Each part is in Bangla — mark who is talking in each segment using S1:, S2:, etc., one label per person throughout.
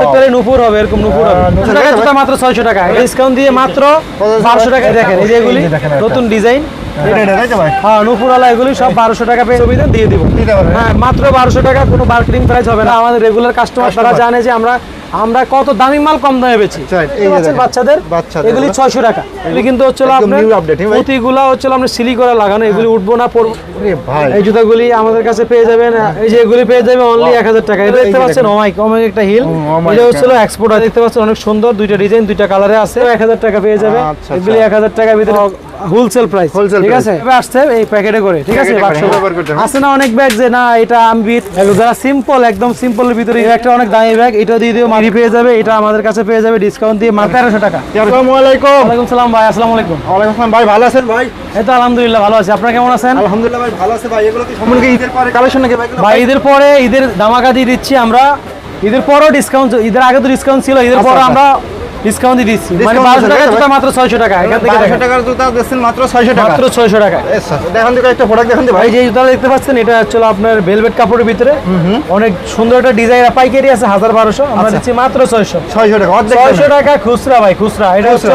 S1: প্রত্যেকটারে নুপুর হবে, এরকম নুপুর হবে। জুতা মাত্র 600 টাকা, ডিসকাউন্ট দিয়ে মাত্র 1200 টাকা। দেখেন এই যে এগুলি নতুন ডিজাইন, হ্যাঁ নুপুরওয়ালা, এগুলি সব 1200 টাকা পেয়ে দিয়ে দিব। হ্যাঁ মাত্র 1200 টাকা, কোনো বার্গেনিং প্রাইস হবে না। আমাদের রেগুলার কাস্টমার তারা জানে যে আমরা কত দামি মাল কম দামে বেচি। বাচ্চাদের এগুলি 600 টাকা। এগুলি কিন্তু হচ্ছিল আপনার পুঁতিগুলা হচ্ছিল আমরা সিলি করে লাগানো, এগুলি উঠবো না পড়বো। এই জুতাগুলি আমাদের কাছে পেয়ে যাবেন, এই যে এগুলি পেয়ে যাবেন অনলি 1000 টাকা। এটা দেখতে পাচ্ছেন ওমাইক একটা হিল, এটা হচ্ছিল এক্সপোর্টার, দেখতে পাচ্ছেন অনেক সুন্দর, দুইটা ডিজাইন, দুইটা কালারে আছে। 1000 টাকা পেয়ে যাবে এগুলি, 1000 টাকার ভিতরে হোলসেল প্রাইস, ঠিক আছে। আসছে এই প্যাকেটে করে, ঠিক আছে। আছে না অনেক ব্যাগ যে না এটা আম্বিট, যারা সিম্পল একদম সিম্পলের ভিতরে একটা অনেক দামি ব্যাগ, এটা দিয়ে দিও মারি পেয়ে যাবে। এটা আমাদের কাছে পেয়ে যাবে ডিসকাউন্ট দিয়ে মাত্র 1300 টাকা। আসসালামু আলাইকুম। ওয়ালাইকুম সালাম ভাই, আসসালামু আলাইকুম।
S2: ওয়ালাইকুম আসসালাম ভাই, ভালো আছেন ভাই?
S1: এই তো আলহামদুলিল্লাহ ভালো আছি, আপনারা কেমন আছেন?
S2: আলহামদুলিল্লাহ ভাই ভালো আছে ভাই। এগুলো কি সম্পূর্ণ ঈদের পরে কালেকশন নাকি ভাই?
S1: ভাই ঈদের পরে ঈদের ধামাকা দিয়ে দিচ্ছি আমরা। ঈদের পরও ডিসকাউন্ট, ঈদের আগে তো ডিসকাউন্ট ছিল, ঈদের পরে আমরা ডিসকাউন্ট দিয়ে দিচ্ছি। মানে 1200 টাকা জুতা মাত্র 600 টাকা। এখান থেকে
S2: 1200 টাকার জুতা দিচ্ছেন মাত্র 600 টাকা,
S1: মাত্র 600 টাকা।
S2: দেখেন তো একটা প্রোডাক্ট দেখেন ভাই।
S1: এই যে জুতা দেখতে পাচ্ছেন, এটা হচ্ছে আপনার ভেলভেট কাপড়ের ভিতরে অনেক সুন্দর একটা ডিজাইন, পাইকারি আছে 1200, আমরা দিচ্ছি মাত্র 600 টাকা। 600 টাকা খুচরা ভাই, খুচরা। এটা হচ্ছে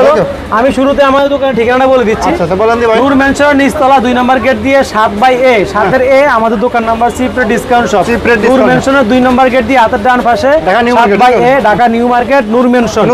S1: আমি শুরুতে আমাদের দোকানের ঠিকানা বলে দিচ্ছি।
S2: আচ্ছা বলেন দি ভাই।
S1: নূর মেনশন নিচতলা 2 নম্বর গেট দিয়ে 7/A, 7 এ আমাদের দোকান নাম্বার, সিপ্রেট ডিসকাউন্ট শপ। নূর মেনশনের 2 নম্বর গেট দিয়ে হাতের ডান পাশে 7/A, ঢাকা নিউ মার্কেট, নূর মেনশন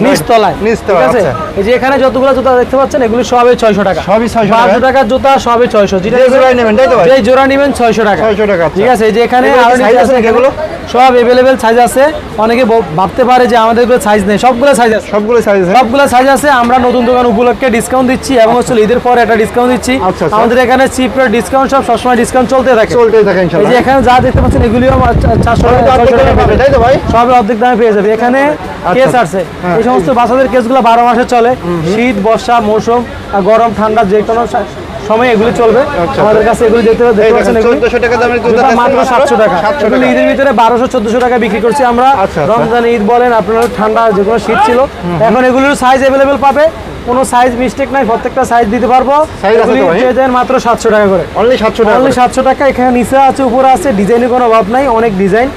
S1: নিচতলায়। ঠিক আছে, এই যে এখানে যতগুলো জুতা দেখতে পাচ্ছেন এগুলো সবই 600 টাকা, সবই 600 টাকার জুতা, সবই 600। যেটা জোড়া নেবেন তাই তো ভাই? এই জোড়া নেবেন 600 টাকা।
S2: 600 টাকা,
S1: ঠিক আছে। এই যে এখানে আরো সাইজ আছে, এগুলো সব अवेलेबल সাইজ আছে। অনেকে ভাবতে পারে যে আমাদের গুলো সাইজ নেই, সবগুলো সাইজ আছে, সবগুলো সাইজ আছে। আমরা নতুন দোকান উপলক্ষে ডিসকাউন্ট দিচ্ছি এবং হচ্ছে ঈদের পরে একটা ডিসকাউন্ট দিচ্ছি। আমাদের এখানে চিপ রেট ডিসকাউন্ট সব সবসময় ডিসকাউন্ট চলতে থাকে ইনশাআল্লাহ। এই যে এখানে যা দেখতে পাচ্ছেন এগুলিও 400 টাকা পাবে তাই তো ভাই? সব অর্ধেক দামে পেয়ে যাবে। এখানে কেস আছে, এই সমস্ত বাচ্চাদের কেসগুলো 12 মাসে চলে, শীত বর্ষা মৌসুম গরম ঠান্ডা যে কোনো সময় এগুলি চলবে। আমাদের কাছে এগুলি দেখতে পাচ্ছেন 1400 টাকা দামের জুতা মাত্র 700 টাকা। এগুলি ঈদের ভিতরে 1200-1400 টাকা বিক্রি করছি আমরা। রমজান ঈদ বলেন, আপনারা ঠান্ডা যে কোনো শীত ছিল, এখন এগুলির সাইজ अवेलेबल পাবে, কোনো সাইজ মিস্টেক নাই, প্রত্যেকটা সাইজ দিতে পারবো। এগুলি পেয়ে যাবেন মাত্র 700 টাকা করে, অনলি 700 টাকা। এখানে নিচে আছে উপরে আছে, ডিজাইনের কোনো অভাব নাই, অনেক ডিজাইন,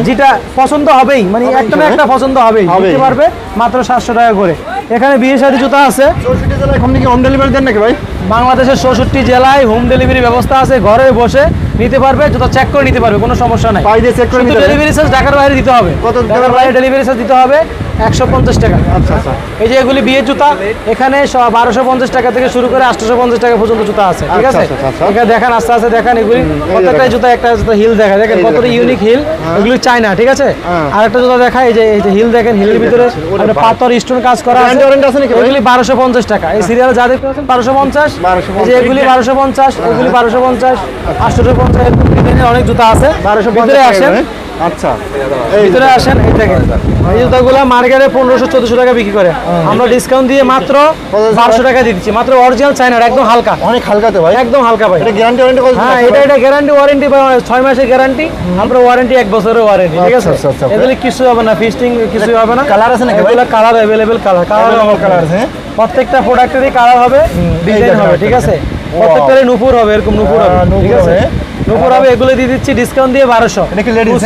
S1: যেটা পছন্দ হবেই, মানে একটা না একটা পছন্দ হবেই, দিতে পারবে মাত্র 700 টাকা করে। এখানে বিয়ে শাদী জুতা আছে।
S2: 64 জেলায় এখন কি হোম ডেলিভারি দেন নাকি ভাই?
S1: বাংলাদেশের 64 জেলায় হোম ডেলিভারি ব্যবস্থা আছে, ঘরে বসে নিতে পারবে, জুতা চেক করে নিতে পারবে, কোনো সমস্যা নাই। ডেলিভারি চার্জ ঢাকার বাইরে দিতে হবে, ঢাকার বাইরে ডেলিভারি চার্জ দিতে হবে 150 টাকা। আচ্ছা। এই যে এগুলি বিয়ের জুতা, এখানে 1250 টাকা থেকে শুরু করে 850 টাকা পর্যন্ত জুতা আছে, ঠিক আছে। এখানে দেখেন, আস্তে আস্তে দেখেন, এগুলি প্রত্যেকটা জুতা একটা জুতা হিল দেখা, দেখেন কতটা ইউনিক হিল, এগুলি চায়না, ঠিক আছে। আর একটা জুতা দেখায়, এই যে হিল দেখেন, হিলের ভিতরে পাথর স্টোন কাজ করা আছে, এগুলি 1250 টাকা। এই সিরিয়ালে যা দেখতে পাচ্ছেন 1250, এই যে এগুলি 1250, এগুলি 1250, 850, অনেক জুতা আছে। ভিতরে আসেন, আচ্ছা ভিতরে আসেন, এই দেখেন এই জুতাগুলো মার্কেটে 1500-1400 টাকা বিক্রি করে, আমরা ডিসকাউন্ট দিয়ে মাত্র 1200 টাকা দিচ্ছি। মাত্র অরিজিনাল চায়নার, একদম হালকা, অনেক হালকা তো ভাই, একদম হালকা ভাই। এটা গ্যারান্টি ওয়ারেন্টি কত? হ্যাঁ, এটা গ্যারান্টি ওয়ারেন্টি 6 মাসের গ্যারান্টি, আমরা ওয়ারেন্টি 1 বছরের ওয়ারেন্টি, ঠিক আছে। এগুলি কিছু হবে না, ফিস্টিং কিছু হবে না। কালার আছে নাকি? এগুলো কালার अवेलेबल, কালার আছে, প্রত্যেকটা প্রোডাক্টেরই কালার হবে, ডিজাইন হবে, ঠিক আছে। প্রত্যেকটারই নুপুর হবে, এরকম নুপুর হবে, ঠিক আছে। নুপুর হবে, এগুলো দিয়ে দিচ্ছি ডিসকাউন্ট দিয়ে 1200। এটা কি লেডিস?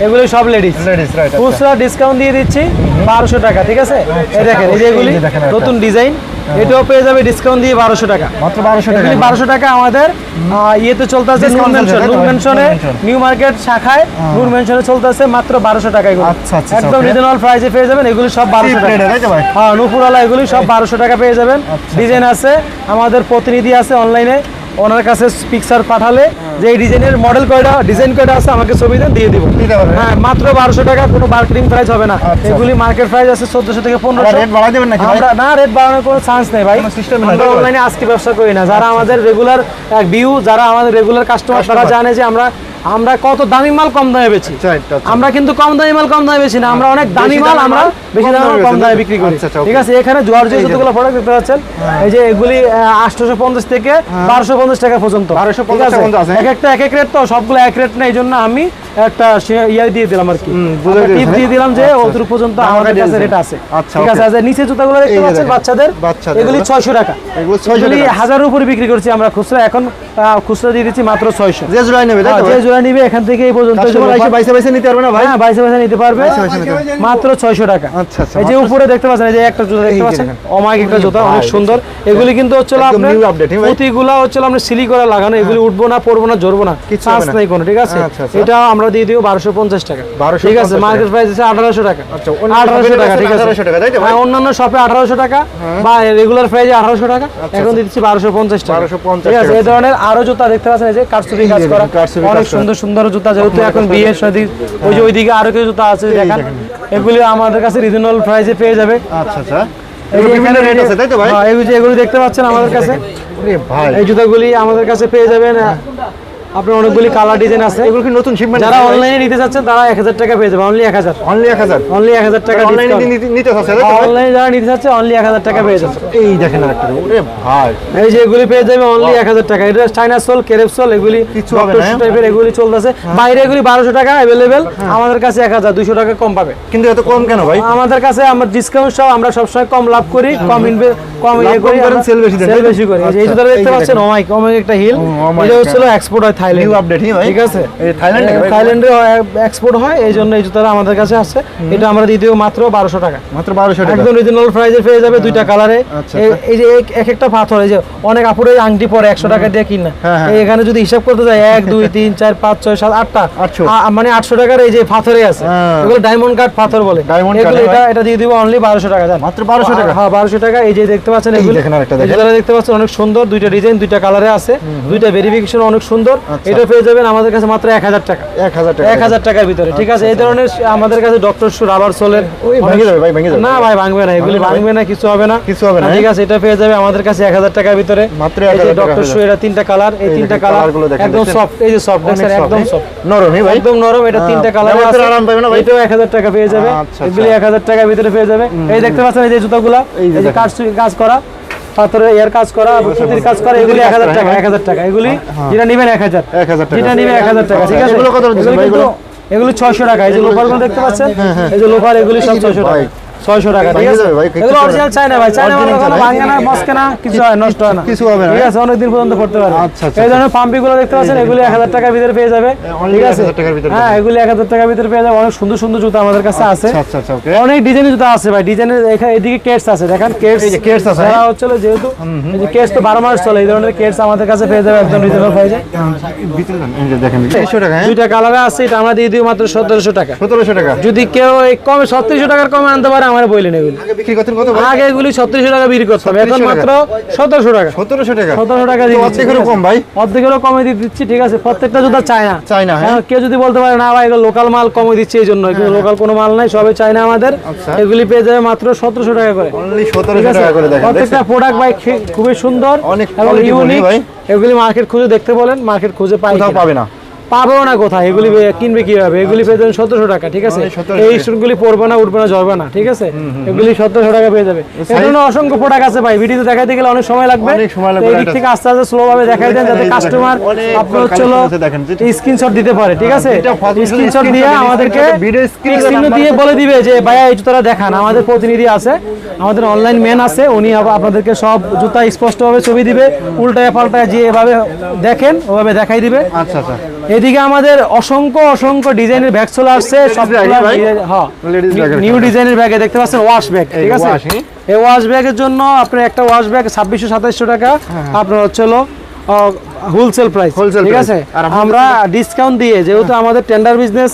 S1: এগুলো সব লেডিস, রাইট। খুচরা ডিসকাউন্ট দিয়ে দিচ্ছি 1200 টাকা, ঠিক আছে। এই দেখেন, এই যে এগুলি নতুন ডিজাইন, এটাও পেয়ে যাবে ডিসকাউন্ট দিয়ে 1200 টাকা, মাত্র 1200 টাকা। 1200 টাকা আমাদের ইয়েতে চলতেছে, নূর মেনশনে নিউ মার্কেট শাখায় নূর মেনশনে চলতেছে মাত্র 1200 টাকা। এগুলো একদম রিজনেবল প্রাইসে পেয়ে যাবেন, এগুলি সব 1200 টাকা। হ্যাঁ, নুপুরওয়ালা এগুলি সব 1200 টাকা পেয়ে যাবেন। ডিজাইন আছে, আমাদের প্রতিনিধি আছে অনলাইনে, ওনার কাছে পিকচার পাঠালে যে এই ডিজাইনের মডেল কয়টা, ডিজাইন কয়টা আছে আমাকে ছবি দেন, দিয়ে দিব। হ্যাঁ, মাত্র 1200 টাকা, কোনো বার্গেনিং প্রাইস হবে না। এগুলি মার্কেট প্রাইস আছে 1400 থেকে 1500। রেট বাড়াই দেবেন নাকি? আমরা না, রেট বাড়ানোর কোনো চান্স নেই ভাই, আমরা অনলাইনে আজকে ব্যবসা করি না। যারা আমাদের রেগুলার ভিউ, যারা আমাদের রেগুলার কাস্টমার, তারা জানে যে আমরা কত দামি মাল কম দামে বেচি। আমরা কিন্তু কম দামি মাল কম দামে বেচি না, আমরা অনেক দামি মাল আমরা বেশি দামে কম দামে বিক্রি করি, ঠিক আছে। এখানে জর্জের যতগুলো প্রোডাক্ট দেখতে পাচ্ছেন, এই যে এগুলি 850 থেকে 1250 টাকা পর্যন্ত, এক একটা এক এক রেট, তো সবগুলো এক রেট না, এই জন্য আমি একটা ইয়ে দিয়ে দিলাম আর কি, টিপ দিয়ে দিলাম যে অতটুকু পর্যন্ত আমাদের কাছে রেট আছে, ঠিক আছে। আর নিচে জুতাগুলো দেখতে পাচ্ছেন বাচ্চাদের, এগুলি 600 টাকা, এগুলি 1000 এর উপরে বিক্রি করছি আমরা খুচরা। এখন খুচরা দিয়ে দিচ্ছি মাত্র 600।
S2: যে জোড়াই নেবে তাই তো
S1: যে জোড়া নিবে এখান থেকে এই পর্যন্ত
S2: কাস্টমার এসে বাইসে বাইসে নিতে পারবে না ভাই?
S1: হ্যাঁ, বাইসে বাইসে নিতে পারবে
S2: বাইসে বাইসে নিতে পারবে।
S1: মাত্র 600 টাকা।
S2: আচ্ছা আচ্ছা
S1: এই যে উপরে দেখতে পাচ্ছেন, এই যে একটা জুতা দেখতে
S2: এই যে
S1: পাচ্ছেন,
S2: দেখেন।
S1: অমায়িক একটা জুতা, অনেক সুন্দর। এগুলি কিন্তু হচ্ছে
S2: একদম
S1: আপনার
S2: new update, হ্যাঁ ভাই?
S1: প্রতিগুলা হচ্ছে আমরা সিলি করে লাগানো, এগুলি উঠবো না, পড়বো না, ঝরবো না,
S2: কিচ্ছু
S1: চান্স
S2: হবে না।
S1: নাই কোনো, ঠিক আছে?
S2: আচ্ছা, আচ্ছা।
S1: এটা আমরা দিয়ে দিব 1250 টাকা।
S2: 1250
S1: ঠিক আছে,
S2: টাকা।
S1: মার্কেট প্রাইস আছে 1800 টাকা।
S2: আচ্ছা, অন্য
S1: 1800 টাকা,
S2: শপে
S1: ঠিক আছে?
S2: 1800 টাকা, তাই তো ভাই?
S1: হ্যাঁ, অন্যান্য শপে 1800 টাকা বা রেগুলার প্রাইসে 1800 টাকা, এখন দিচ্ছি 1250 টাকা।
S2: 1250
S1: ঠিক আছে,
S2: টাকা।
S1: এই ধরনের আরো জুতা দেখতে পাচ্ছেন, এই যে কারচুপি কাজ করা,
S2: কারচুপি কাজ
S1: অনেক
S2: করা।
S1: সুন্দর সুন্দর জুতা, যেহেতু এখন বিয়ের শাদী, ওই যে ওইদিকে আরো কিছু জুতা আছে দেখেন, এগুলি আমাদের কাছে রিজনেবল প্রাইসে পেয়ে যাবে।
S2: আচ্ছা আচ্ছা
S1: এই যে
S2: এগুলো বিভিন্ন
S1: এখানে
S2: রেট আছে তাই তো ভাই?
S1: হ্যাঁ, এই যে এগুলি দেখতে পাচ্ছেন আমাদের কাছে,
S2: আরে ভাই
S1: এই জুতাগুলি আমাদের কাছে পেয়ে যাবেন। আপনার অনেকগুলি কালার ডিজাইন আছে।
S2: এগুলো কি নতুন শিপমেন্ট?
S1: যারা অনলাইনে নিতে চাচ্ছেন তারা 1000 টাকা পেয়ে যাবে, অনলি 1000,
S2: অনলি 1000
S1: অনলি 1000 টাকা
S2: অনলাইনে
S1: ডিসকাউন্ট।
S2: নিতে চাচ্ছে তাই তো ভাই?
S1: অনলাইনে যারা নিতে চাচ্ছে অনলি 1000 টাকা পেয়ে যাচ্ছে।
S2: এই দেখেন আরেকটা, ওরে ভাই
S1: এই যে এগুলি পেয়ে যাবে অনলি 1000 টাকা। এটা চাইনা সোল, কেরেপ সোল, এগুলি
S2: কিছু হবে না,
S1: টাইপের এগুলি চলতেছে। বাইরে এগুলি 1200 টাকা अवेलेबल, আমাদের কাছে 1000 200 টাকা কম পাবে।
S2: কিন্তু এত কম কেন ভাই?
S1: আমাদের কাছে আমরা ডিসকাউন্ট সহ আমরা সবসময় কম লাভ করি, কম কম
S2: লাভ
S1: ইয়ে করি,
S2: কম করেন, sell বেশি দেন,
S1: সেল
S2: তাই তো?
S1: বেশি করি। এই যে
S2: আচ্ছা,
S1: জুতাটা দেখতে
S2: এই যে
S1: পাচ্ছেন,
S2: দেখেন।
S1: অমাইক অমাইক একটা হিল,
S2: অমাইক,
S1: এটা হচ্ছে এক্সপোর্ট হয় থাইল্যান্ড,
S2: নিউ আপডেট ভাই
S1: ঠিক আছে?
S2: এই থাইল্যান্ড থেকে ভাই?
S1: থাইল্যান্ডে এক্সপোর্ট হয়, এই জন্য এই জুতাটা আমাদের কাছে আছে। এটা আমরা দিয়ে দেবো মাত্র 1200 টাকা,
S2: মাত্র 1200 টাকা।
S1: একদম রিজনেবল প্রাইসে পেয়ে যাবে, দুইটা কালারে।
S2: আচ্ছা,
S1: এই যে এক একটা পাথর, এই যে অনেক আপুরে আংটি পরে 100 টাকা দিয়ে কিনা,
S2: হ্যাঁ, হ্যাঁ।
S1: এই এখানে যদি হিসাব করতে যাই 1 2 3 4 5 6 7 8টা,
S2: 800
S1: মানে 800 টাকার এই যে পাথরে আছে,
S2: হ্যাঁ।
S1: এগুলো ডায়মন্ড কাট পাথর বলে।
S2: Diamond cut,
S1: এগুলো
S2: হ্যাঁ।
S1: এটা দিয়ে দিব অনলি 1200 টাকা, জান
S2: মাত্র 1200 টাকা?
S1: হ্যাঁ, 1200 টাকা। এই যে দেখতে পাচ্ছেন,
S2: এই
S1: এগুলো
S2: দেখেন আরেকটা দেখেন।
S1: এগুলো দেখতে পাচ্ছেন, অনেক সুন্দর, দুইটা ডিজাইন, দুইটা কালারে আছে, দুইটা ভেরিফিকেশন অনেক সুন্দর।
S2: আচ্ছা।
S1: এটা পেয়ে যাবেন আমাদের কাছে মাত্র 1000 টাকা,
S2: 1000 টাকা
S1: 1000 টাকার ভিতরে, ঠিক আছে? এই ধরনের আমাদের কাছে ডক্টর শু, রাবার সোলের,
S2: ওই ভেঙে যাবে ভাই, ভেঙে যাবে।
S1: না ভাই ভাঙবে না, এগুলি
S2: ভাঙবে না
S1: ভাঙবে না, কিছু হবে না,
S2: কিছু হবে না,
S1: ঠিক আছে? এটা পেয়ে যাবে আমাদের কাছে 1000 টাকার ভিতরে,
S2: মাত্র
S1: এই যে
S2: 1000 টাকা
S1: ডক্টর
S2: হয়ে
S1: শু, এটা তিনটা কালার, এই
S2: এই
S1: তিনটা
S2: দেখেন,
S1: কালার
S2: কালারগুলো দেখেন,
S1: একদম
S2: দেখছেন?
S1: সফট, এই যে সফট,
S2: অনেক
S1: একদম
S2: soft,
S1: সফট,
S2: নরমই ভাই?
S1: একদম নরম। এটা তিনটা কালার
S2: ব্যবহার করে আরাম পাবে না ভাই?
S1: এটাও 1000 টাকা পেয়ে যাবে।
S2: আচ্ছা,
S1: এগুলি
S2: আচ্ছা।
S1: 1000 টাকার ভিতরে পেয়ে যাবে। এই দেখতে পাচ্ছেন, এই যে জুতাগুলা,
S2: এই যে
S1: এই যে
S2: দেখেন।
S1: কাজ করা, পাথরের এর কাজ করা, সুতির কাজ করা, এগুলি 1000 টাকা, 1000 টাকা। এগুলি যেটা নেবেন 1000,
S2: 1000 টাকা।
S1: যেটা নেবেন 1000 টাকা, ঠিক আছে?
S2: এগুলো কত দিচ্ছেন ভাই এগুলো?
S1: এগুলো 600 টাকা। এই যে লোফারগুলো দেখতে পাচ্ছেন, এই যে লোফার, এগুলি সব 600 টাকা,
S2: ভাই।
S1: 600 টাকা, ঠিক
S2: ভাঙে
S1: আছে?
S2: যাবে ভাই, কিছু
S1: এগুলো
S2: হবে না।
S1: অরিজিনাল চায়না ভাই, চায়না মানে
S2: Original
S1: কোনো
S2: চায়না।
S1: ভাঙে না, মস্কে না, কিছু হয় নষ্ট হয় না,
S2: কিছু হবে না,
S1: ঠিক আছে? অনেকদিন পর্যন্ত পড়তে পারবে।
S2: আচ্ছা, আচ্ছা,
S1: এই ধরনের পাম্পিগুলো দেখতে পাচ্ছেন, এগুলি 1000 টাকার ভিতরে পেয়ে যাবে,
S2: only
S1: ঠিক আছে?
S2: 1000 টাকার ভিতরে
S1: হ্যাঁ, এগুলি 1000 টাকার ভিতরে পেয়ে যাবে। অনেক সুন্দর সুন্দর জুতা আমাদের কাছে আছে,
S2: আচ্ছা আচ্ছা ওকে।
S1: অনেক ডিজাইনের জুতা আছে ভাই। ডিজাইনের এদিকে কেটস আছে, দেখেন কেটস,
S2: এই যে কেটস আছে,
S1: যারা হচ্ছে যেহেতু এই যে কেটস তো 12 মাস চলে, এই ধরনের কেটস আমাদের কাছে পেয়ে যাবে একদম রিজনেবল প্রাইসে।
S2: ভিতরে যান, এই যে দেখেন 200 টাকা, হ্যাঁ
S1: দুইটা কালারে আছে, এটা আমরা দিয়ে দিই মাত্র 1700 টাকা।
S2: 1700 টাকা।
S1: যদি কেউ এই কমে 3700 টাকার কমে আনতে পারে আমার বললেন, এগুলি
S2: আগে বিক্রি করতেন কত ভাই?
S1: আগে এগুলি 3700 টাকা বিক্রি করতে হবে, এখন
S2: 3700
S1: মাত্র 1700 টাকা,
S2: 1700 টাকা।
S1: 1700 টাকা
S2: তো
S1: দিয়ে
S2: অর্ধেকেরও কম ভাই?
S1: অর্ধেকেরও কমে দিয়ে দিচ্ছি, ঠিক আছে? প্রত্যেকটা জুতা চায়না,
S2: চায়না, হ্যাঁ।
S1: কেউ যদি বলতে পারে না ভাই এগুলো লোকাল মাল কমে দিচ্ছে, এই জন্য লোকাল কোনো মাল নাই, সবই চায়না আমাদের।
S2: আচ্ছা।
S1: এগুলি পেয়ে যাবে মাত্র 1700 টাকা করে,
S2: অনলি
S1: ঠিক
S2: 1700
S1: আছে?
S2: টাকা করে দেখেন,
S1: প্রত্যেকটা
S2: দেখছেন?
S1: প্রোডাক্ট ভাই খুবই সুন্দর
S2: অনেক
S1: এবং
S2: quality ফুল,
S1: ইউনিক।
S2: ভাই।
S1: এগুলি মার্কেট খুঁজে দেখতে বলেন, মার্কেট খুঁজে পাই
S2: কোথাও
S1: কিনা?
S2: পাবে না।
S1: পাবেও না কোথায়, এগুলি কিনবে কিভাবে? এগুলি পেয়ে যাবেন 1700 টাকা, ঠিক আছে?
S2: অনলি 1700
S1: এই
S2: টাকা।
S1: স্টুডগুলি পড়বে না, উঠবে না, ঝরবে না, ঠিক আছে? এগুলি 1700 টাকা পেয়ে যাবে। এই ধরনের অসংখ্য প্রোডাক্ট আছে ভাই, ভিডিওতে দেখাইতে গেলে অনেক সময় লাগবে,
S2: অনেক সময় লাগবে,
S1: তো এই দিক
S2: right
S1: থেকে আস্তে আস্তে স্লো ভাবে দেখাই দেন, যাতে
S2: এই যে
S1: কাস্টমার
S2: অনেক
S1: আপনার হচ্ছে
S2: collection আছে দেখেন, যেটা-
S1: স্ক্রিনশট দিতে পারে, ঠিক আছে?
S2: যেটা ফটো
S1: স্ক্রিনশট দিয়ে
S2: screenshot
S1: আমাদেরকে
S2: video screen
S1: স্ক্রিন দিয়ে বলে দিবে যে ভাইয়া এই জুতাটা দেখান। আমাদের প্রতিনিধি আছে, আমাদের অনলাইন ম্যান আছে, উনি আপনাদেরকে সব জুতা স্পষ্টভাবে ছবি দিবে, উল্টায় পাল্টায় যে এভাবে দেখেন ওভাবে দেখাই দিবে।
S2: আচ্ছা আচ্ছা।
S1: এদিকে আমাদের অসংখ্য অসংখ্য ডিজাইনের ব্যাগ চলে আসছে,
S2: bag, ভাই?
S1: হ্যাঁ,
S2: Ladies bag এর
S1: নিউ ডিজাইনের ব্যাগে দেখতে পাচ্ছেন, ওয়াশ ব্যাগ, ঠিক আছে?
S2: wash, হ্যাঁ।
S1: এই ওয়াশ ব্যাগের জন্য আপনার একটা ওয়াশ ব্যাগ 2600-2700 টাকা আপনার হচ্ছে হোলসেল প্রাইস,
S2: Wholesale
S1: ঠিক
S2: price।
S1: আছে?
S2: আর আপনাদের
S1: আমরা ডিসকাউন্ট দিয়ে, যেহেতু আমাদের টেন্ডার বিজনেস,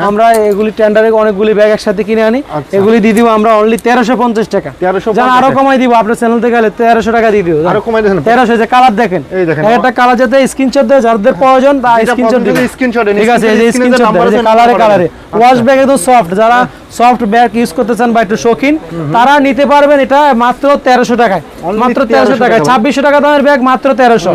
S1: আমরা এগুলি টেন্ডারে অনেকগুলি ব্যাগ একসাথে কিনে আনি,
S2: আচ্ছা।
S1: এগুলি দিয়ে দিব আমরা অনলি 1350 টাকা।
S2: 1350
S1: যেন আরো কমাই দিব, আপনার চ্যানেল থেকে গেলে 1300 টাকা দিয়ে দিব,
S2: আরো কমাই দেন।
S1: 1300। যে কালার দেখেন,
S2: এই দেখেন।
S1: একটা কালার যাতে স্ক্রিনশট দেয়, যাদের প্রয়োজন তা
S2: যেটা
S1: স্ক্রিনশট
S2: পছন্দ
S1: দিবে,
S2: হবে screenshot দিন।
S1: ঠিক আছে? এই যে
S2: Screen এ
S1: স্ক্রিনশট
S2: নাম্বার
S1: দেয়,
S2: আছে,
S1: কালারে
S2: নাম্বার
S1: কালারে
S2: আছে।
S1: ওয়াশ ব্যাগ একদম সফট, যারা সফট ব্যাগ ইউজ করতে চান বা একটু শৌখিন, তারা নিতে পারবেন এটা মাত্র 1300 টাকায়,
S2: Only
S1: মাত্র 1300 টাকায়। 2600 টাকা দামের ব্যাগ মাত্র 1300,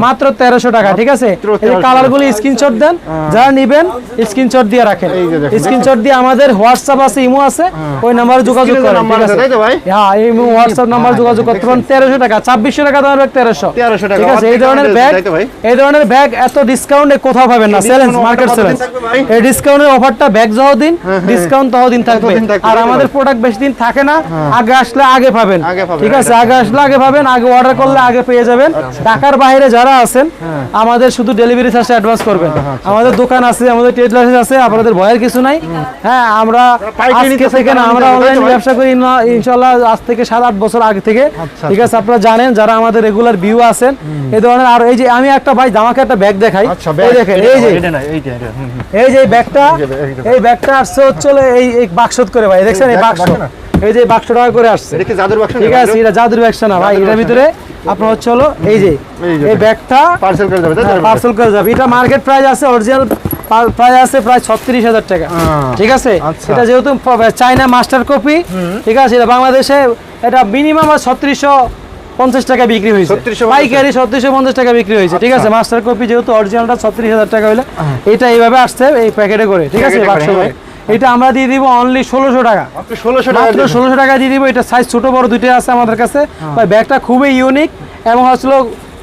S1: মাত্র 1300 টাকা, ঠিক আছে? এই যে কালারগুলি স্ক্রিনশট দেন, যারা নেবেন স্ক্রিনশট দিয়ে রাখেন,
S2: এই যে দেখেন,
S1: স্ক্রিনশট দিয়ে আমাদের হোয়াটসঅ্যাপ আছে, ইমো আছে, ওই নাম্বারে যোগাযোগ
S2: Screen এ
S1: করেন,
S2: নাম্বার
S1: ঠিক
S2: আছে,
S1: আছে?
S2: তাই তো ভাই?
S1: হ্যাঁ, এই হোয়াটসঅ্যাপ নাম্বার যোগাযোগ করতে পারেন। 1300 টাকা, 2600 টাকা দামের ব্যাগ 1300,
S2: 1300 টাকা।
S1: ঠিক আছে? এই
S2: অর্ধেক
S1: ধরনের
S2: দামে
S1: ব্যাগ,
S2: তাই তো ভাই?
S1: এই ধরনের ব্যাগ এত ডিসকাউন্টে কোথাও পাবেন না, challenge,
S2: discount
S1: market
S2: offer
S1: challenge.
S2: কতদিন থাকবে ভাই?
S1: এই ডিসকাউন্টের অফারটা ব্যাগ যতদিন
S2: হ্যাঁ।
S1: ডিসকাউন্ট ততদিন থাকবে।
S2: ততদিন থাকবে,
S1: আর
S2: তাই তো
S1: আমাদের
S2: ভাই?
S1: প্রোডাক্ট বেশি দিন থাকে না,
S2: হ্যাঁ।
S1: আগে আসলে আগে পাবেন।
S2: আগে পাবেন,
S1: ঠিক আছে,
S2: এটা
S1: আগে আসলে আগে পাবেন, আগে অর্ডার করলে আগে পেয়ে যাবেন। ঢাকার বাইরে যারা আছেন
S2: হ্যাঁ।
S1: আমাদের শুধু ডেলিভারি চার্জটা অ্যাডভান্স করবেন।
S2: হ্যাঁ, আচ্ছা,
S1: আমাদের দোকান আছে, আমাদের ট্রেড লাইসেন্স আছে, আপনাদের ভয়ের কিছু নাই। হ্যাঁ, আমরা
S2: পাইকারি
S1: আজকে
S2: নিতেছেন,
S1: থেকে না,
S2: তারা
S1: আমরা
S2: নিতে হবে,
S1: অনলাইন
S2: তাই তো ভাই?
S1: ব্যবসা করি না ইনশাআল্লাহ আজ থেকে 7-8 বছর আগে থেকে।
S2: আচ্ছা,
S1: ঠিক আছে, আপনারা জানেন যারা আমাদের রেগুলার ভিউ আছেন এই ধরনের। আর এই যে আমি একটা ভাই জামাকে একটা ব্যাগ দেখাই,
S2: আচ্ছা,
S1: এই দেখেন, এই যে
S2: এটা না, এইটা, এটা, হুম, হুম।
S1: এই যে এই ব্যাগটা,
S2: এই যে ব্যাগ,
S1: এই ব্যাগটা আসছে হচ্ছে হলো এই বাক্সত করে ভাই, দেখছেন এই বাক্স,
S2: বাক্স না?
S1: এই যে বাক্স টাকা করে আসছে।
S2: এটা কি জাদুর বাক্স?
S1: ঠিক আছে, এটা জাদুর ব্যবসা না ভাই,
S2: জাদুর
S1: এটার
S2: ব্যবসা
S1: ভিতরে আপনার হচ্ছে হলো এই যে
S2: এই যে
S1: এই ব্যাগটা
S2: পার্সেল করে যাবে, তাই তো?
S1: পার্সেল করে যাবে। এটা মার্কেট প্রাইস আছে, অরিজিনাল প্রাইস আছে প্রায় 36,000 টাকা। ঠিক আছে,
S2: আচ্ছা।
S1: এটা যেহেতু চাইনা মাস্টার কপি, ঠিক আছে, এটা বাংলাদেশে এটা মিনিমাম 3650 টাকা বিক্রি হয়েছে,
S2: 3650
S1: পাইকারি 3650 টাকা বিক্রি হয়েছে। ঠিক আছে, মাস্টার কপি যেহেতু অরিজিনালটা 36,000 টাকা হইলে এটা এইভাবে আসছে এই প্যাকেটে করে। ঠিক আছে,
S2: প্যাকেটে
S1: বাক্স
S2: করে,
S1: করে এটা আমরা দিয়ে দিব অনলি 1600 টাকা।
S2: মাত্র 1600 টাকা
S1: মাত্র 1600 টাকা দিয়ে দিব। এটা সাইজ ছোট বড় দুইটাই আছে আমাদের কাছে। ভাই ব্যাগটা খুবই ইউনিক এবং আসলে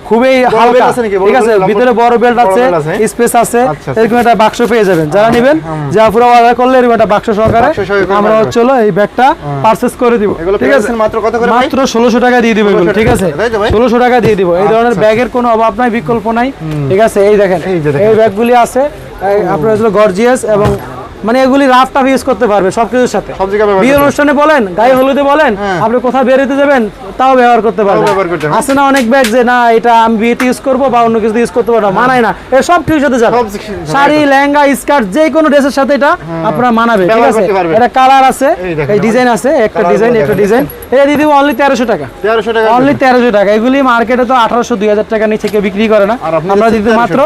S1: খুবই হালকা।
S2: বেল্ট আছে নাকি? বড়
S1: ঠিক আছে,
S2: বেল্ট,
S1: ভিতরে বড় বেল্ট
S2: বড়
S1: আছে,
S2: বেল্ট আছে।
S1: স্পেস আছে,
S2: আচ্ছা,
S1: এরকম একটা বাক্স পেয়ে যাবেন। যারা নেবেন যা পুরো অর্ডার করলে এরকম একটা বাক্স সহকারে
S2: বাক্স সহকারে
S1: আমরা
S2: পাঠাবে।
S1: হচ্ছে হলো এই ব্যাগটা পারচেজ করে দিব।
S2: এগুলো
S1: ঠিক আছে,
S2: পেয়েছেন মাত্র কত করে ভাই?
S1: মাত্র 1600 টাকা দিয়ে দিব এগুলো।
S2: 1600
S1: ঠিক আছে,
S2: টাকা, তাই তো ভাই?
S1: 1600 টাকা দিয়ে দিব। এই ধরনের
S2: আচ্ছা।
S1: ব্যাগের কোনো অভাব নাই, বিকল্প নাই। ঠিক আছে, এই দেখেন
S2: এই যে দেখেন।
S1: এই ব্যাগগুলি আছে আপনার হলো গর্জিয়াস এবং মানে এগুলি রাফ টাফ ইউজ করতে পারবে সবকিছুর সাথে।
S2: সব জায়গায় ব্যবহার
S1: বিয়ের
S2: করতে
S1: অনুষ্ঠানে বলেন, গায়ে হলুদে বলেন,
S2: হ্যাঁ।
S1: আপনি কোথাও বেরোতে যাবেন তাও ব্যবহার করতে পারবেন।
S2: ব্যবহার করতে পারবেন।
S1: আছে না অনেক ব্যাগ যে না এটা আমি বিয়েতে ইউজ করবো বা অন্য কিছু ইউজ করতে পারবো না, মানায় না, এর সব কিছুর সাথে যাবে।
S2: সব কিছু-
S1: শাড়ি, লেহেঙ্গা, স্কার্ট যে কোনো ড্রেসের সাথে এটা আপনারা মানাবে। ঠিক
S2: ব্যবহার
S1: আছে,
S2: করতে পারবেন।
S1: এটা কালার আছে,
S2: এই দেখেন
S1: এই ডিজাইন আছে, একটা
S2: কালারগুলো
S1: ডিজাইন একটা
S2: দেখেন।
S1: ডিজাইন। এটা দিয়ে দিব অনলি 1300 টাকা।
S2: 1300 টাকা
S1: অনলি 1300 টাকা। এগুলি মার্কেটে তো 1800-2000 টাকা নিচে কেউ বিক্রি করে না,
S2: আর আপনি
S1: আমরা
S2: দিচ্ছেন
S1: দিতে মাত্র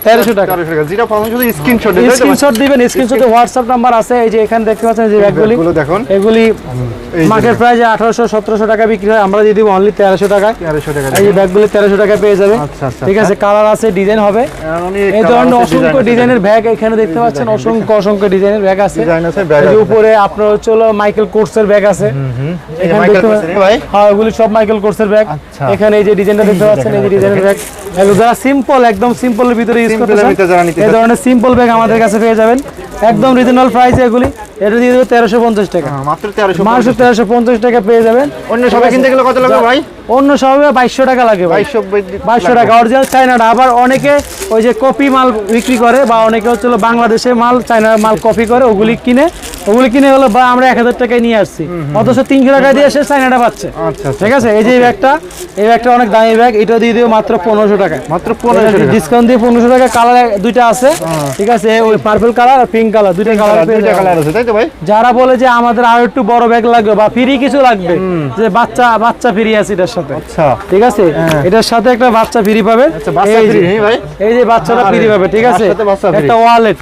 S1: 1300 টাকা।
S2: 1300 টাকা। যেটা পাবেন শুধু স্ক্রিনশট দিতে,
S1: স্ক্রিনশট দিবেন, স্ক্রিনশটে হোয়াটসঅ্যাপ নাম্বার আছে, এই যে এখানে দেখতে পাচ্ছেন যে ব্যাগগুলি,
S2: ব্যাগগুলো দেখুন।
S1: এগুলি
S2: এই যে
S1: মার্কেট প্রাইস 1800-1700 টাকা বিক্রি হয়, আমরা দিয়ে দিব অনলি 1300 টাকায়।
S2: 1300 টাকা।
S1: এই যে ব্যাগগুলি 1300 টাকা পেয়ে যাবে।
S2: আচ্ছা, আচ্ছা,
S1: ঠিক আছে, কালার আছে, ডিজাইন হবে,
S2: অনেক
S1: এই
S2: কালার
S1: ধরনের
S2: আছে,
S1: অসংখ্য
S2: ডিজাইন আছে।
S1: ডিজাইনের ব্যাগ এখানে দেখতে পাচ্ছেন, অসংখ্য ডিজাইনের ব্যাগ আছে।
S2: ডিজাইন আছে, ব্যাগ
S1: এই যে
S2: আছে।
S1: উপরে আপনার হচ্ছে হলো মাইকেল কোর্সের ব্যাগ আছে, এখানে
S2: মাইকেল
S1: দেখতে
S2: কোর্সের, ভাই?
S1: হ্যাঁ এগুলি সব মাইকেল কোর্সের ব্যাগ।
S2: আচ্ছা।
S1: এখানে এই যে ডিজাইনটা দেখতে পাচ্ছেন, এই যে ডিজাইনের ব্যাগ, এগুলো যারা সিম্পল, একদম সিম্পলের ভিতরে ইউজ করতে
S2: Simple এর
S1: চান,
S2: ভিতরে যারা নিতে
S1: এই
S2: চান।
S1: ধরনের সিম্পল ব্যাগ আমাদের কাছে পেয়ে যাবেন একদম রিজনেবল প্রাইসে। এগুলি এটা দিয়ে দেবো 1350 টাকা,
S2: মাত্র 1300।
S1: মাত্র 1350 টাকা পেয়ে যাবেন।
S2: অন্য সবাই কিনতে গেলে কত লাগবে ভাই?
S1: অন্য সবে 2200 টাকা লাগে ভাই, 2200 টাকা অরিজিনাল চায়নাটা। আবার অনেকে ওই যে কপি মাল বিক্রি করে বা অনেকে হচ্ছে হলো বাংলাদেশে মাল চায়নার মাল কপি করে, ওগুলি কিনে হলো বা আমরা 1000 টাকায় নিয়ে আসছি, অথচ 300 টাকা দিয়ে সে চায়নাটা পাচ্ছে।
S2: আচ্ছা,
S1: ঠিক আছে, এই যে এই ব্যাগটা অনেক দামি ব্যাগ, এটা দিয়ে দেবো মাত্র 1500 টাকা।
S2: মাত্র 1500 টাকা।
S1: ডিসকাউন্ট দিয়ে 1500 টাকা। কালার দুইটা আছে, ঠিক আছে, ওই পার্পল কালার আর পিঙ্ক কালার, দুইটা কালার পেয়ে
S2: দুইটা
S1: যাবেন।
S2: কালার আছে, তাই তো ভাই?
S1: যারা বলে যে আমাদের আরো একটু বড় ব্যাগ লাগবে বা ফ্রি কিছু লাগবে, যে বাচ্চা ফ্রি আছে এটার সাথে।
S2: আচ্ছা।
S1: ঠিক আছে, এটার সাথে একটা বাচ্চা ফ্রি পাবেন।
S2: আচ্ছা, বাচ্চা
S1: এই যে-
S2: free, হ্যাঁ ভাই?
S1: এই যে বাচ্চাটা ফ্রি পাবে। ঠিক আছে,
S2: তার সাথে বাচ্চা free।
S1: একটা ওয়ালেট,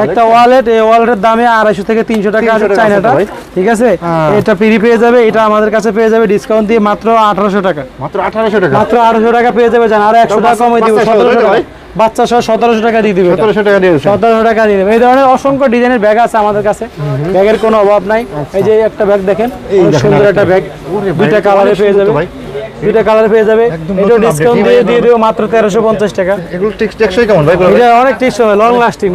S1: একটা ওয়ালেট, এই ওয়ালেটের দামে 250 থেকে 300 টাকা
S2: 300 টাকা
S1: চায়নাটা।
S2: আছে ভাই।
S1: ঠিক আছে,
S2: হ্যাঁ।
S1: এটা ফ্রি পেয়ে যাবে, এটা আমাদের কাছে পেয়ে যাবে ডিসকাউন্ট দিয়ে মাত্র 1800 টাকা।
S2: মাত্র 1800 টাকা।
S1: মাত্র 1800 টাকা পেয়ে যাবে, জান আর 100 টাকা কমে দিব,
S2: বাচ্চা সহ,
S1: 1700
S2: তাই তো
S1: টাকা।
S2: ভাই?
S1: বাচ্চা সহ 1700 টাকা দিয়ে দিবে।
S2: 1700 টাকা দিয়েছে।
S1: 1700 টাকা দিয়ে দেবে। এই ধরনের অসংখ্য ডিজাইনের ব্যাগ আছে আমাদের কাছে, ব্যাগের কোনো অভাব নাই। এই যে একটা ব্যাগ দেখেন, অনেক
S2: দেখেন
S1: সুন্দর
S2: আরেকটা।
S1: একটা ব্যাগ,
S2: ওরে ভাই,
S1: দুইটা
S2: এটা
S1: কালারে
S2: অনেক
S1: পেয়ে
S2: সুন্দর
S1: যাবে,
S2: তো ভাই।
S1: দুইটা কালার পেয়ে যাবে।
S2: একদম
S1: এটা
S2: নতুন
S1: ডিসকাউন্ট
S2: update,
S1: দিয়ে
S2: ভাই,
S1: দিয়ে দেবো মাত্র 1350 টাকা।
S2: এগুলো টেকসই কেমন ভাই?
S1: এটা অনেক টেস্ট হবে, লং লাস্টিং।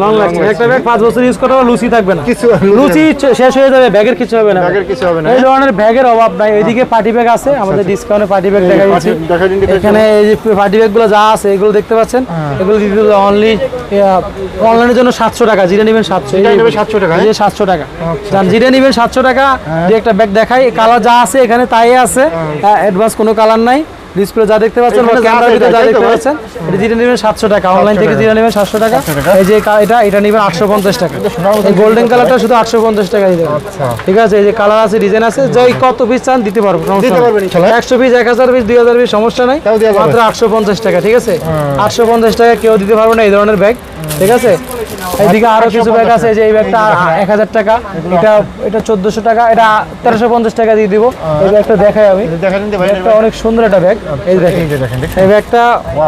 S1: একটা ব্যাগ 5 বছর ইউজ করতে লুচি থাকবে না,
S2: কিছু
S1: লুচি শেষ হয়ে যাবে, ব্যাগের কিছু হবে না।
S2: ব্যাগের কিছু হবে না।
S1: এই ধরনের ব্যাগের অভাব নাই। এইদিকে পার্টি ব্যাগ আছে, আমাদের ডিসকাউন্টে পার্টি ব্যাগ দেখা যাচ্ছে।
S2: দেখা দিন দেখে।
S1: এখানে এই যে পার্টি ব্যাগগুলো যা আছে এগুলো দেখতে পাচ্ছেন, এগুলো দিতে অনলি অনলাইনের জন্য 700 টাকা, যেটা নেবেন 700।
S2: যেটা নেবেন 700 টাকা,
S1: এই যে 700 টাকা, জান যেটা নেবেন 700 টাকা দিয়ে একটা ব্যাগ দেখাই। কালার যা আছে এখানে তাই আছে, অ্যাডভান্স কোনো কালার নাই। ডিসপ্লে যা দেখতে পাচ্ছেন,
S2: এখানে যা
S1: ক্যামেরার
S2: আছে
S1: ভিতরে যা
S2: এটাই তো
S1: দেখতে
S2: ভাই?
S1: পাচ্ছেন, এটা যেটা নেবেন 700 টাকা, অনলাইন থেকে যেটা নেবেন 700 টাকা। এই যে এটা নেবেন 850 টাকা। এই গোল্ডেন কালারটা শুধু 850 টাকা দিতে হবে। ঠিক আছে, এই যে কালার আছে, ডিজাইন আছে, যাই কত পিস চান দিতে পারবো,
S2: দিতে পারবেন ইনশাআল্লাহ।
S1: 100 পিস, 1000 পিস, 2000 পিস, সমস্যা নাই,
S2: তাও দেওয়া যাবে।
S1: মাত্র 850 টাকা। ঠিক আছে, 850 টাকা কেউ দিতে পারবে না এই ধরনের ব্যাগ। ঠিক আছে, এইদিকে আরো কিছু ব্যাগ আছে, যে এই ব্যাগটা 1000 টাকা, এটা 1400 টাকা, এটা 1350 টাকা দিয়ে দিব। এই ব্যাগটা দেখাই আমি,
S2: দেখা দিন ভাই।
S1: ব্যাগটা অনেক সুন্দর একটা ব্যাগ। এই দেখেন,
S2: দেখেন,
S1: এই ব্যাগটা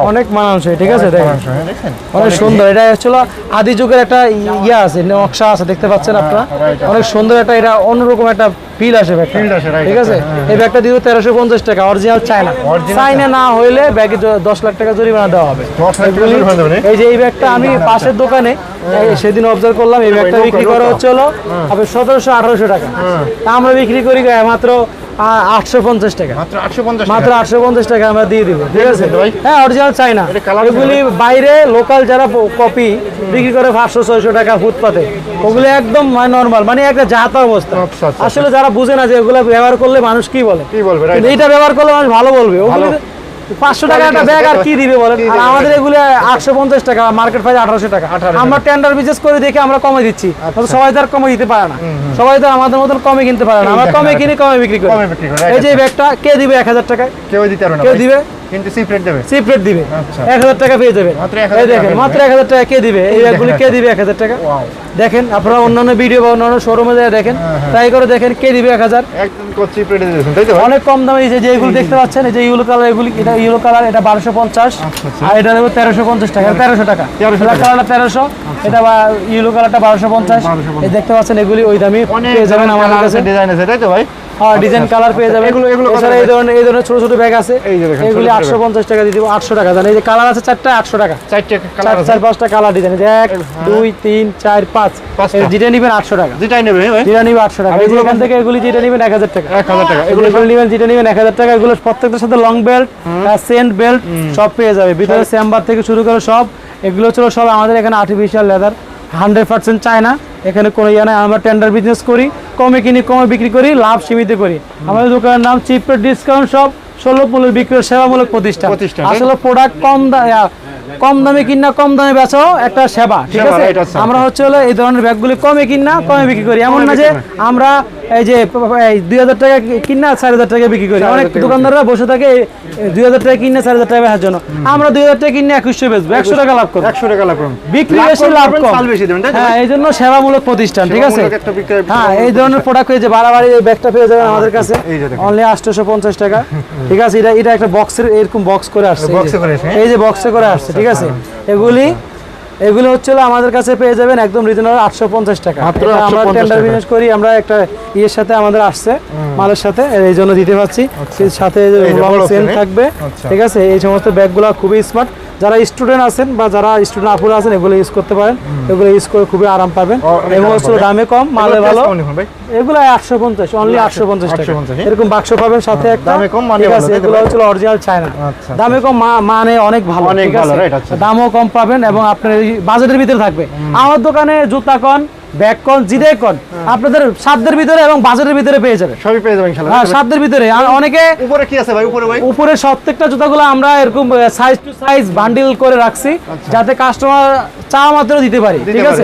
S1: অনেক মানানসই। ঠিক আছে, দেখেন
S2: হ্যাঁ, দেখছেন?
S1: অনেক সুন্দর। এটা হচ্ছিল আদি যুগের একটা ইয়া আছে, নকশা আছে, দেখতে পাচ্ছেন আপনারা, অনেক সুন্দর একটা, এটা অন্যরকম একটা ফিল আসে ব্যাগটা।
S2: Feel আসে, right,
S1: ঠিক আছে, এই ব্যাগটা দিব 1350 টাকা, অরিজিনাল চায়না। চায়না না হইলে ব্যাগে 10 লাখ টাকা জরিমানা দেওয়া হবে।
S2: 10 লাখ টাকা জরিমানা দেবেন,
S1: এই যে এই ব্যাগটা আমি পাশের দোকানে সেদিন অবজার্ভ করলাম এই ব্যাগটা বিক্রি করা হচ্ছে হলো আপনার 1700-1800 টাকা। তা আমরা বিক্রি করি মাত্র 850 টাকা। মাত্র 850 টাকা আমরা দিয়ে দিব, ঠিক আছে? হ্যাঁ, অরিজিনাল চাইনা। এগুলি বাইরে লোকাল যারা কপি বিক্রি করে 500-600 টাকা ফুটপাতে, ওগুলো একদম নরমাল, মানে একটা জাতা অবস্থা। আসলে যারা বুঝে না যে এগুলো ব্যবহার করলে মানুষ কি বলে, কিন্তু এইটা ব্যবহার করলে মানুষ ভালো বলবে। ওগুলো 500 টাকা একটা ব্যাগ আর কি দিবে বলেন? আর আমাদের এগুলো 850 টাকা, মার্কেট প্রাইস 1800 টাকা। আমরা টেন্ডার বিজনেস করে দেখে আমরা কমে দিচ্ছি, সবাই তো আর কমে দিতে পারে না, সবাই তো আমাদের মতন কমে কিনতে পারে না। আমরা কমে কিনি, কমে বিক্রি করি। এই যে ব্যাগটা কে দিবে 1000 টাকায়? কেউ দিবে,
S2: কিন্তু চিপ রেট দেবে।
S1: 1000 টাকা পেয়ে যাবেন। এই দেখেন মাত্র 1000 টাকা কে দিবে? এই ব্যাগগুলি কে দিবে 1000 টাকা? দেখেন আপনারা অন্যান্য ভিডিও বা অন্যান্য শোরুমে যায় দেখেন, ট্রাই করে দেখেন কে দিবে 1000।
S2: একদম চিপ রেটে দিয়েছেন, তাই তো?
S1: অনেক কম দামে যে এগুলো দেখতে পাচ্ছেন, এই যে ইয়েলো কালার, এগুলি এটা ইয়েলো কালার, এটা 1250, আর এটা নেব 1350 টাকা, 1300 টাকা। ব্ল্যাক কালারটা 1300, এটা ইয়েলো কালারটা 1250। এই দেখতে পাচ্ছেন এগুলি ওই দামে পেয়ে যাবেন আমাদের কাছে।
S2: ডিজাইন আছে, তাই তো ভাই?
S1: হ্যাঁ, ডিজাইন কালার পেয়ে যাবেন।
S2: এগুলো
S1: এছাড়া এই ধরনের ছোট ছোট ব্যাগ আছে, এগুলি 850 টাকা দিয়ে দিব। 800 টাকা জানেন, এই যে কালার আছে 4টা, 800 টাকা। 4-5টা কালার ডিজাইন, 1 2 3 4 5, যেটা নেবেন 800 টাকা। যেটা নেবেন 800 টাকা। এখান থেকে এগুলি যেটা নেবেন 1000 টাকা। এগুলো নেবেন, যেটা নেবেন 1000 টাকা। এগুলো প্রত্যেকটার সাথে লং বেল্ট, সেন্ট বেল্ট সব পেয়ে যাবে, ভিতরে চেম্বার থেকে শুরু করে সব। এগুলো ছিল সব আমাদের এখানে আর্টিফিশিয়াল লেদার, 100% চায়না। এখানে কোনো ইয়ে নাই। আমরা টেন্ডার বিজনেস করি, কমে কিনি, কমে বিক্রি করি, লাভ সীমিত করি। আমাদের দোকানের নাম চিপ রেট ডিসকাউন্ট সব, সুলভ মূল্যের বিক্রি সেবামূলক প্রতিষ্ঠান। আসলে প্রোডাক্ট কম দামে কিনা, কম দামে বেচাও একটা সেবা, ঠিক আছে? আমরা হচ্ছে হলো এই ধরনের ব্যাগগুলি কমে কিনা, কমে বিক্রি করি। এমন না যে আমরা এই যে 2000 টাকা কিনা 4000 টাকা বিক্রি করি। অনেক দোকানদাররা বসে থাকে 2000 টাকা কিনে 4000 টাকা বেচার জন্য। আমরা 2000 টাকা কিনে 2100 বেচবো, 100 টাকা লাভ করবো।
S2: 100 টাকা লাভ করুন,
S1: বিক্রি বেশি, লাভ কম। হ্যাঁ, এই জন্য সেবামূলক প্রতিষ্ঠান, ঠিক আছে? হ্যাঁ, এই ধরনের প্রোডাক্ট হয়ে যে বাড়াবাড়ি এই ব্যাগটা পেয়ে যাবেন আমাদের কাছে অনলি 850 টাকা, ঠিক আছে? এটা একটা বক্সের এরকম বক্স করে আসছে, এই যে বক্সে করে আসছে, ঠিক আছে? এগুলো হচ্ছে আমাদের কাছে পেয়ে যাবেন একদম রিজনেবল 850 টাকা। আমরা টেন্ডার বিজনেস করি, আমরা একটা ইয়ের সাথে আমাদের আসছে, মালের সাথে, এই জন্য দিতে পারছি। সাথে সেল থাকবে, ঠিক আছে? এই সমস্ত ব্যাগগুলো খুবই স্মার্ট। যারা স্টুডেন্ট আছেন বা যারা স্টুডেন্ট আপুরা আছেন, এগুলো ইউজ করতে পারেন। এগুলো ইউজ করে খুবই আরাম পাবেন এবং হচ্ছে দামে কম, মালে ভালো। এগুলো 850, অনলি 850 টাকা। এরকম বাক্স পাবেন সাথে একটা, ঠিক আছে? এগুলো হচ্ছে অরিজিনাল চায়না, দামে কম, মানে অনেক ভালো, ঠিক আছে? দামও কম পাবেন এবং আপনার বাজেটের ভিতরে থাকবে। আমার দোকানে জুতা কন, ব্যাগ কন, জিদে কন, আপনাদের সাধ্যের ভিতরে এবং বাজেটের ভিতরে পেয়ে যাবেন,
S2: সবই পেয়ে যাবেন ইনশাআল্লাহ।
S1: হ্যাঁ, সাধ্যের ভিতরে। আর অনেকে
S2: উপরে কি আছে ভাই?
S1: উপরে প্রত্যেকটা জুতাগুলো আমরা এরকম সাইজ টু সাইজ বান্ডিল করে রাখছি, যাতে কাস্টমার চাওয়া মাত্র দিতে পারি, ঠিক আছে?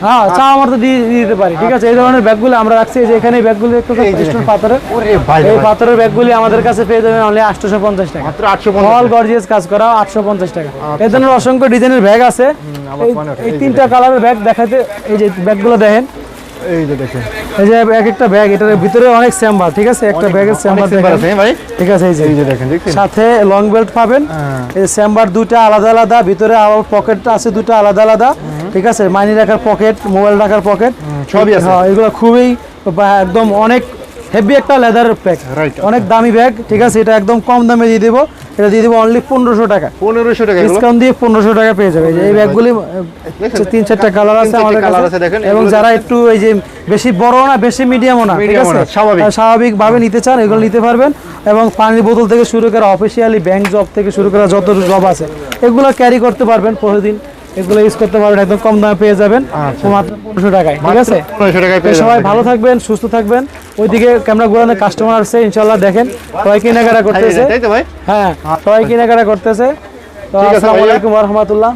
S1: হ্যাঁ, চাওয়া মাত্র দিয়ে দিতে পারি, ঠিক আছে? এই ধরনের ব্যাগগুলো আমরা রাখছি। যে এখানে ব্যাগগুলো একটু পাথরের, এই পাথরের ব্যাগগুলি আমাদের কাছে পেয়ে যাবেন অনলি 850 টাকা। অল গর্জিয়াস কাজ করা, 850 টাকা। এই ধরনের অসংখ্য ডিজাইনের ব্যাগ আছে। এই 3টা কালারের ব্যাগ দেখাতে, এই যে ব্যাগগুলো দেখেন,
S2: এই যে দেখেন,
S1: এই যে এক একটা ব্যাগ, এটার ভিতরে অনেক চেম্বার, ঠিক আছে? একটা ব্যাগের চেম্বার দেখেন ভাই, ঠিক আছে? এই যে দেখেন, সাথে লং বেল্ট পাবেন। এই চেম্বার দুটো আলাদা আলাদা, ভিতরে আবার পকেট আছে দুটো আলাদা আলাদা, ঠিক আছে? মানি রাখার পকেট, মোবাইল রাখার পকেট সবই আছে। হ্যাঁ, এগুলো খুবই একদম অনেক হেভি একটা লেদারের ব্যাগ, অনেক দামি ব্যাগ, ঠিক আছে? এটা একদম কম দামে দিয়ে দেবো। এটা দিয়ে দেবো অনলি 1500 টাকা। 1500 টাকা ডিসকাউন্ট দিয়ে 1500 টাকা পেয়ে যাবে। এই ব্যাগগুলি 3-4টা কালার আছে আমাদের কাছে, এবং যারা একটু এই যে বেশি বড় না, বেশি মিডিয়ামও না, ঠিক আছে? স্বাভাবিকভাবে নিতে চান, এগুলো নিতে পারবেন। এবং পানির বোতল থেকে শুরু করে অফিসিয়ালি ব্যাংক জব থেকে শুরু করে যত জব আছে, এগুলো ক্যারি করতে পারবেন প্রতিদিন। এগুলো ইউজ করতে পারবেন, একদম কম দামে পেয়ে যাবেন মাত্র 1500 টাকায়, ঠিক আছে? সবাই ভালো থাকবেন, সুস্থ থাকবেন। ওইদিকে ক্যামেরা ঘোরানোর কাস্টমার আসছে, ইনশাআল্লাহ দেখেন সবাই কেনাকাটা করতেছে। হ্যাঁ, সবাই কেনাকাটা করতেছে। তো আসসালামু আলাইকুম ওয়া রাহমাতুল্লাহ।